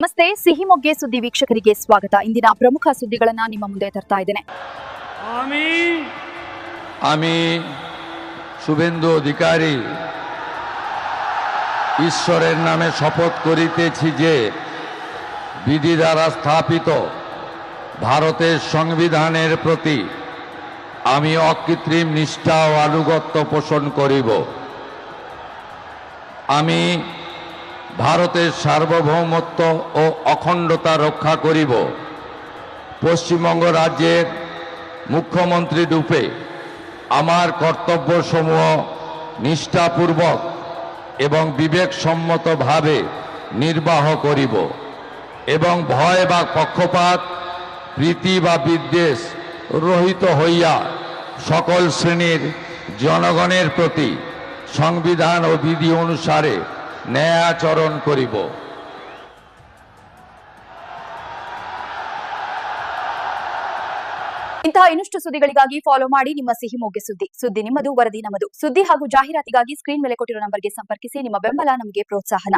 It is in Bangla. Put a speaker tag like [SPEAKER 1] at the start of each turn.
[SPEAKER 1] ನಮಸ್ತೆ ಸಿಹಿಮೊಗ್ಗೆ ಸುದ್ದಿ ವೀಕ್ಷಕರಿಗೆ ಸ್ವಾಗತ. ಇಂದಿನ ಪ್ರಮುಖ ಸುದ್ದಿಗಳನ್ನು ನಿಮ್ಮ ಮುಂದೆ ತರ್ತಾ ಇದ್ದೇನೆ.
[SPEAKER 2] আমি শুভেন্দু অধিকারী ঈশ্বরের নামে শপথ করিতেছি যে বিধি দ্বারা স্থাপিত ভারতের সংবিধানের প্রতি আমি অকৃত্রিম নিষ্ঠা ও আনুগত্য পোষণ করিব। আমি ভারতের সার্বভৌমত্ব ও অখণ্ডতা রক্ষা করিব। পশ্চিমবঙ্গ রাজ্যের মুখ্যমন্ত্রী রূপে আমার কর্তব্যসমূহ নিষ্ঠাপূর্বক এবং বিবেকসম্মতভাবে নির্বাহ করিব এবং ভয় বা পক্ষপাত প্রীতি বা বিদ্বেষ রহিত হইয়া সকল শ্রেণীর জনগণের প্রতি সংবিধান ও বিধি অনুসারে ন্যায়াচরণ করিব।
[SPEAKER 1] ಇಂತಹ ಇನ್ನಷ್ಟು ಸುದ್ದಿಗಳಿಗಾಗಿ ಫಾಲೋ ಮಾಡಿ ನಿಮ್ಮ ಸಿಹಿಮೊಗ್ಗೆ ಸುದ್ದಿ ನಿಮ್ಮದು, ವರದಿ ನಮ್ಮದು. ಸುದ್ದಿ ಹಾಗೂ ಜಾಹೀರಾತಿಗಾಗಿ ಸ್ಕ್ರೀನ್ ಮೇಲೆ ಕೊಟ್ಟಿರೋ ನಂಬರ್ಗೆ ಸಂಪರ್ಕಿಸಿ. ನಿಮ್ಮ ಬೆಂಬಲ ನಮಗೆ ಪ್ರೋತ್ಸಾಹನ.